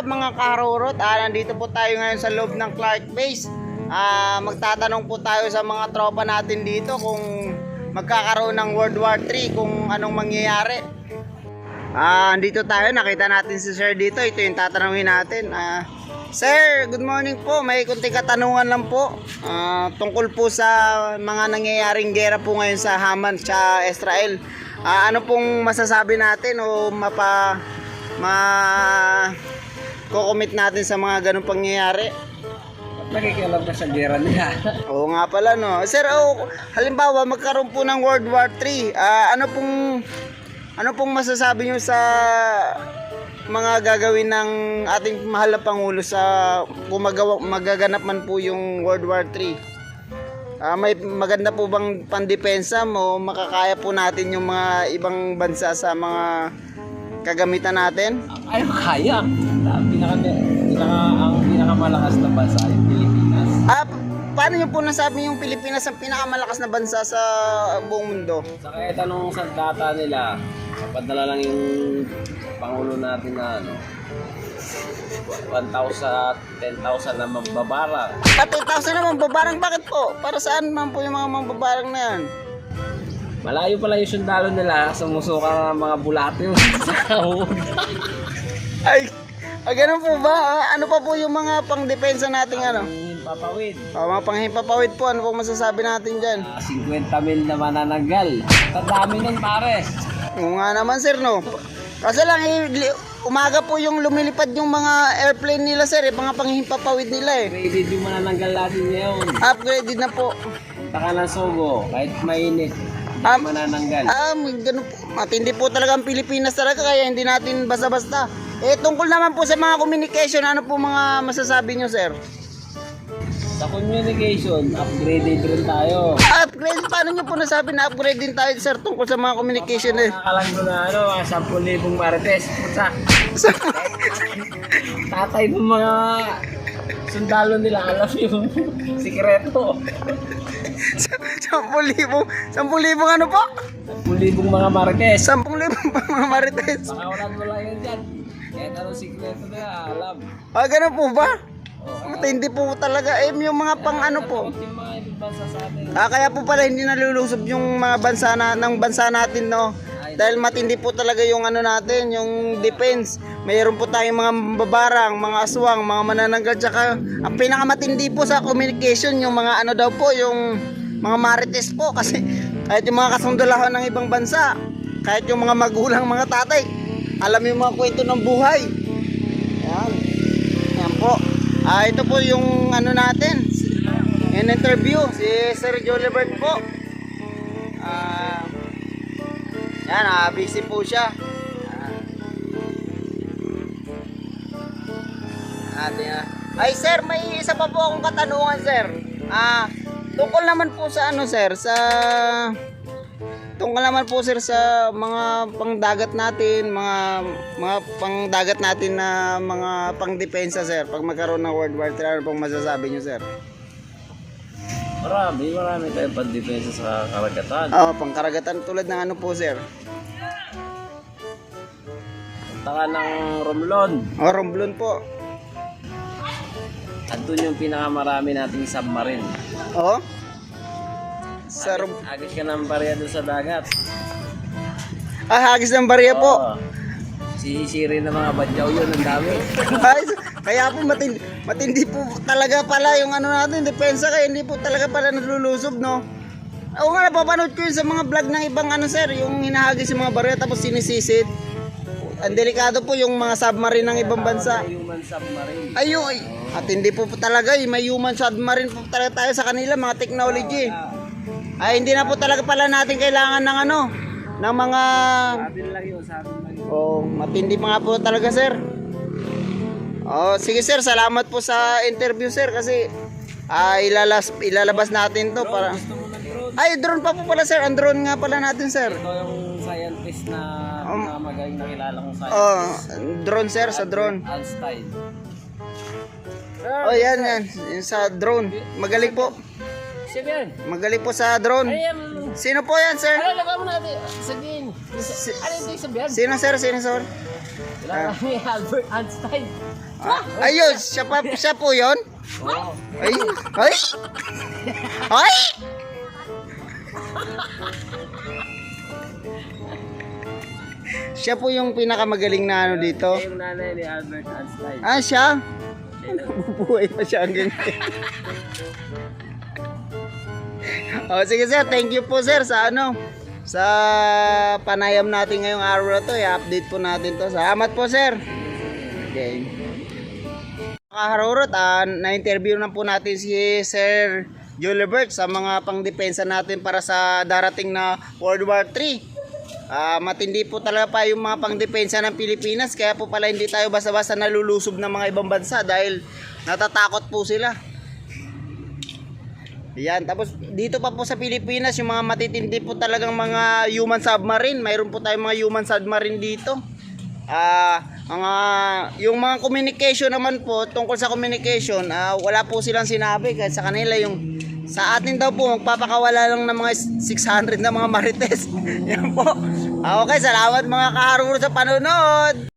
up mga karurot? Nandito po tayo ngayon sa loob ng Clark Base. Magtatanong po tayo sa mga tropa natin dito kung magkakaroon ng World War III, kung anong mangyayari. Andito tayo, nakita natin si Sir dito. Ito yung tatanungin natin. Sir, good morning po. May kunting katanungan lang po. Tungkol po sa mga nangyayaring gera po ngayon sa Hamas sa Israel. Ano pong masasabi natin o kukomit natin sa mga ganung pangyayari? Nakikialam ka sa gera nila. Oo nga pala, no. Sir, halimbawa magkaroon po ng World War III. Ano pong masasabi nyo sa mga gagawin ng ating mahal na Pangulo sa kung magaganap man po yung World War III? May maganda po bang pandepensa mo? Makakaya po natin yung mga ibang bansa sa mga kagamitan natin? Ay, kaya. Ang pinakamalakas na bansa ay Pilipinas. Paano nyo po nasabi yung Pilipinas ang pinakamalakas na bansa sa buong mundo? Sa kaya tanong sa data nila, padala lang yung Pangulo natin na 1,000, 10,000 na mambabarang. 10,000 na mambabarang? Bakit po? Para saan man po yung mga mambabarang na yan? Malayo pala yung sundalo nila, sumusuka ng mga bulate yung sahod. Ay, ganun po ba? Ano pa po yung mga pangdepensa natin Papawid. Mga panghimpapawid po, ano pong masasabi natin dyan? 50,000 na manananggal. Tadami nun pare. Oo nga naman sir, no? Kasi lang, umaga po yung lumilipad yung mga airplane nila sir, mga panghimpapawid nila Upgraded yung manananggal natin ngayon. Upgraded na po. Punta ka ng Sogo, kahit mainit. Manananggal. Ganun po. Matindi po talaga ang Pilipinas talaga, kaya hindi natin basta-basta. Tungkol naman po sa mga communication, ano po mga masasabi nyo sir? Sa communication, upgraded rin tayo. Upgrade? Paano nyo po nasabi na upgrade din tayo sir tungkol sa mga communication Nakakalang ko na mga 10,000 marites. Putsa. Tatay ng mga sundalo nila, alam yung sikreto. 10,000 ano po? 10,000 mga marites. 10,000 mga marites. Pakawalan mo lang yan dyan. Kahit anong sikreto nila, alam. Ganun po ba? Matindi po talaga. Yung mga pang ano po. Yung mga ibang bansa sa atin. Kaya po pala hindi nalulusob yung mga bansa ng bansa natin, no? Dahil matindi po talaga yung ano natin, yung defense. Mayroon po tayong mga babarang, mga aswang, mga manananggal, tsaka ang pinakamatindi po sa communication, yung mga ano daw po, yung mga marites po. Kasi kahit yung mga kasundalahan ng ibang bansa, kahit yung mga magulang, mga tatay, alam yung mga kwento ng buhay. Yan po. Ito po yung ano natin, in interview si Sir Jolibert po. Yan, busy po siya. Ay sir, may isa pa po akong katanungan sir. Tungkol naman po sa ano sir, tungkol naman po sir sa mga pangdagat natin, mga pangdagat natin na mga pangdepensa sir. Pag magkaroon ng World War III, ano pong masasabi nyo sir? Marami tayong pandepensa sa karagatan. Pangkaragatan tulad ng ano po sir? Punta ka ng Romblon. Romblon po. Andun yung pinakamarami nating submarine. Agis ka ng barya doon sa dagat. Hagis ng barya po. Sisiri ng mga badyaw yun, ang dami. Kaya po matindi po talaga pala yung ano natin, depensa, kaya hindi po talaga pala nalulusob, no? Oo nga, napapanood ko yun sa mga vlog ng ibang ano sir, yung hinahagis yung mga barya tapos sinisisid. Ang delikado po yung mga submarine ng ibang bansa. Human submarine. At hindi po talaga, may human submarine po talaga tayo sa kanila, mga technology. Hindi na po talaga pala natin kailangan ng ano, ng mga... Sabi lang yun. Matindi pa nga po talaga sir. Sige sir, salamat po sa interview sir, kasi ilalabas natin to para... Drone pa po pala sir, ang drone nga pala natin sir. Ito yung scientist na magaling na kilala kong scientist. Drone sir, sa drone. Einstein. Yan, yung sa drone. Magaling po. Siya yan. Magaling po sa drone. Sino po yan sir? Lagay mo natin. Sabihin. Ano yung sabihin? Sino sir? Kilala ni Albert Einstein. Ayun, siya po yun? Oo. Ay! Ay! Ay! Siya po yung pinakamagaling na ano dito. Yung nanay ni Albert Einstein. Ah, siya? Bubuhay pa siya hanggang Oh, sige sir, thank you po sir sa ano, sa panayam natin ngayong araw na to. I-update po natin to. Salamat po sir. Okay. Kaharurot, na-interview na po natin si Sir Julibert sa mga pangdepensa natin para sa darating na World War III. Matindi po talaga pa yung mga pangdepensa ng Pilipinas, kaya po pala hindi tayo basta-basta nalulusob ng mga ibang bansa dahil natatakot po sila. Yan, tapos dito pa po sa Pilipinas yung mga matitindi po talagang mga human submarine. Mayroon po tayong mga human submarine dito. Yung mga communication naman po, tungkol sa communication, wala po silang sinabi kahit sa kanila. Yung sa atin daw po magpapakawala lang ng mga 600 na mga marites. Yan po. Okay, salamat mga kaharuro sa panonood.